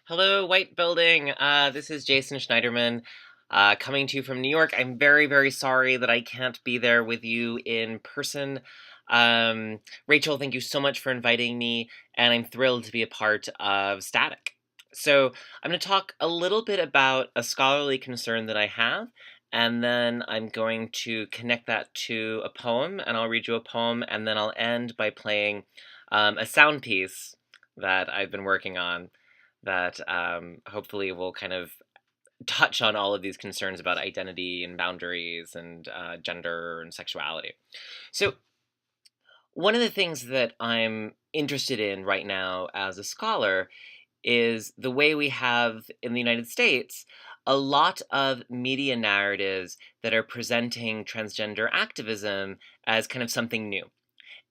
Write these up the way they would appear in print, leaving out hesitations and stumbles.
Hello, White Building. This is Jason Schneiderman, coming to you from New York. I'm very, very sorry that I can't be there with you in person. Rachel, thank you so much for inviting me, and I'm thrilled to be a part of Static. So, I'm going to talk a little bit about a scholarly concern that I have, and then I'm going to connect that to a poem, and I'll read you a poem, and then I'll end by playing a sound piece that I've been working on that hopefully will kind of touch on all of these concerns about identity and boundaries and gender and sexuality. So, one of the things that I'm interested in right now as a scholar is the way we have in the United States a lot of media narratives that are presenting transgender activism as kind of something new.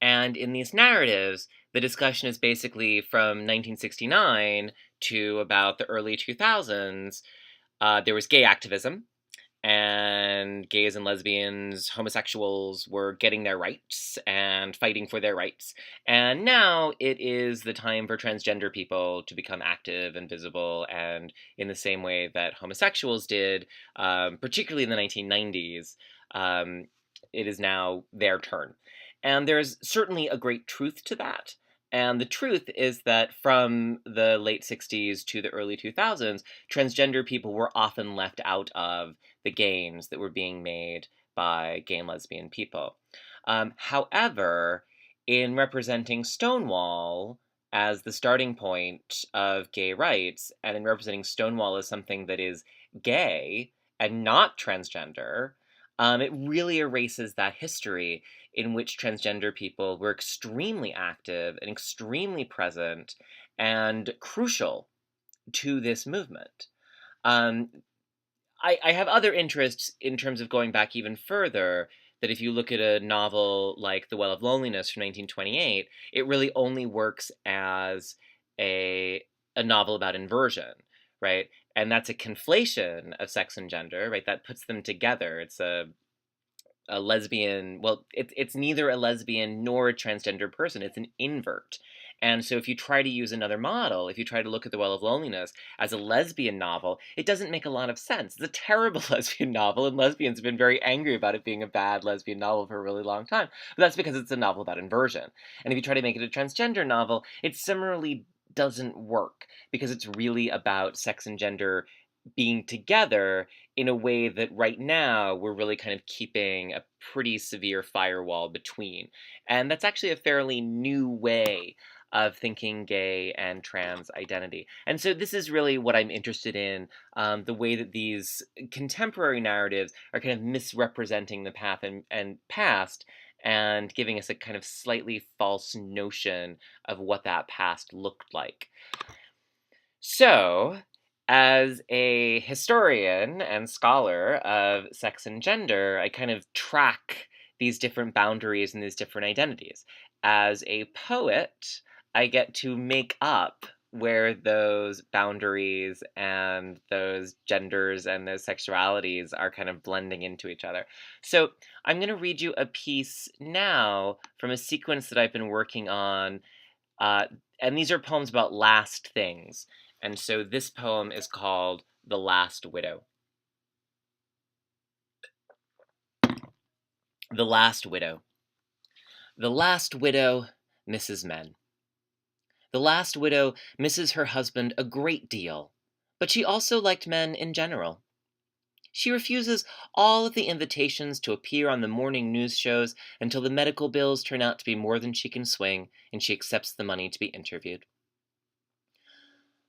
And in these narratives, the discussion is basically from 1969 to about the early 2000s. There was gay activism, and gays and lesbians, homosexuals were getting their rights and fighting for their rights. And now it is the time for transgender people to become active and visible, and in the same way that homosexuals did, particularly in the 1990s, it is now their turn. And there's certainly a great truth to that. And the truth is that from the late 60s to the early 2000s, transgender people were often left out of the games that were being made by gay and lesbian people. However, in representing Stonewall as the starting point of gay rights, and in representing Stonewall as something that is gay and not transgender, it really erases that history in which transgender people were extremely active and extremely present and crucial to this movement. Um, I have other interests in terms of going back even further. That if you look at a novel like The Well of Loneliness from 1928, it really only works as a, a novel about inversion, right? And that's a conflation of sex and gender, right? That puts them together. It's a lesbian, well, it's neither a lesbian nor a transgender person, it's an invert. And so if you try to use another model, if you try to look at The Well of Loneliness as a lesbian novel, it doesn't make a lot of sense. It's a terrible lesbian novel, and lesbians have been very angry about it being a bad lesbian novel for a really long time. But that's because it's a novel about inversion. And if you try to make it a transgender novel, it similarly doesn't work because it's really about sex and gender being together in a way that right now we're really kind of keeping a pretty severe firewall between. And that's actually a fairly new way of thinking gay and trans identity. And so this is really what I'm interested in, the way that these contemporary narratives are kind of misrepresenting the path and past and giving us a kind of slightly false notion of what that past looked like. So, as a historian and scholar of sex and gender, I kind of track these different boundaries and these different identities. As a poet, I get to make up where those boundaries and those genders and those sexualities are kind of blending into each other. So, I'm going to read you a piece now from a sequence that I've been working on, uh, and these are poems about last things. And so this poem is called The Last Widow. The Last Widow. The last widow misses men. The last widow misses her husband a great deal, but she also liked men in general. She refuses all of the invitations to appear on the morning news shows until the medical bills turn out to be more than she can swing, and she accepts the money to be interviewed.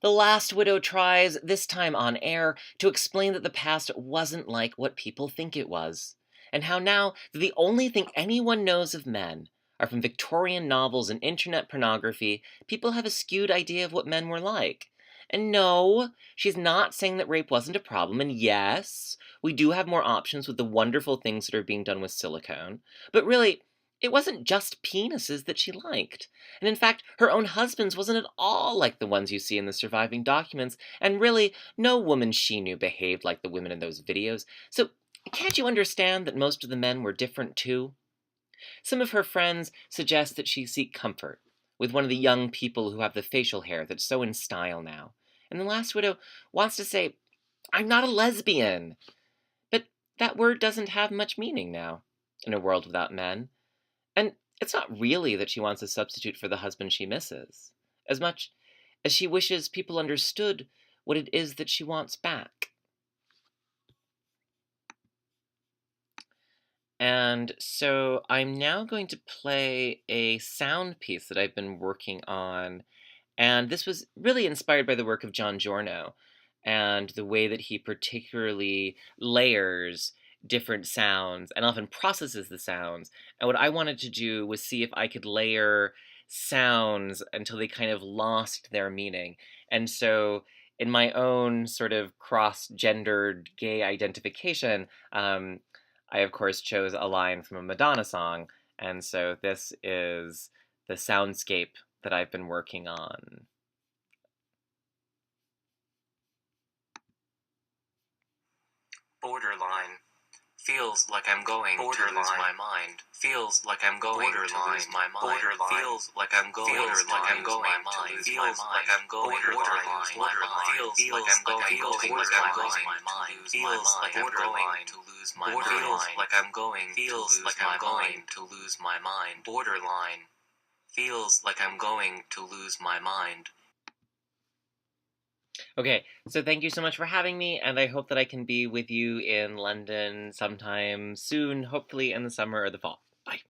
The last widow tries, this time on air, to explain that the past wasn't like what people think it was, and how now that the only thing anyone knows of men are from Victorian novels and internet pornography, people have a skewed idea of what men were like. And no, she's not saying that rape wasn't a problem, and yes, we do have more options with the wonderful things that are being done with silicone, but really, it wasn't just penises that she liked. And in fact, her own husband's wasn't at all like the ones you see in the surviving documents, and really, no woman she knew behaved like the women in those videos. So, can't you understand that most of the men were different too? Some of her friends suggest that she seek comfort with one of the young people who have the facial hair that's so in style now, And the last widow wants to say, I'm not a lesbian. But that word doesn't have much meaning now, in a world without men. And it's not really that she wants a substitute for the husband she misses, as much as she wishes people understood what it is that she wants back. And so I'm now going to play a sound piece that I've been working on. And this was really inspired by the work of John Giorno and the way that he particularly layers different sounds and often processes the sounds. And what I wanted to do was see if I could layer sounds until they kind of lost their meaning. And so, in my own sort of cross gendered gay identification, I of course chose a line from a Madonna song. And so, this is the soundscape that I've been working on. Borderline. Feels like I'm going to lose my mind. Feels like I'm going to lose my mind. Feels like I'm going to lose my mind. Feels like I'm going to lose my mind. Feels like I'm going to lose my mind. Feels like I'm going to lose my mind. Feels like I'm going to lose my mind. Borderline. Feels like I'm going to lose my mind. Okay, so thank you so much for having me, and I hope that I can be with you in London sometime soon, hopefully in the summer or the fall.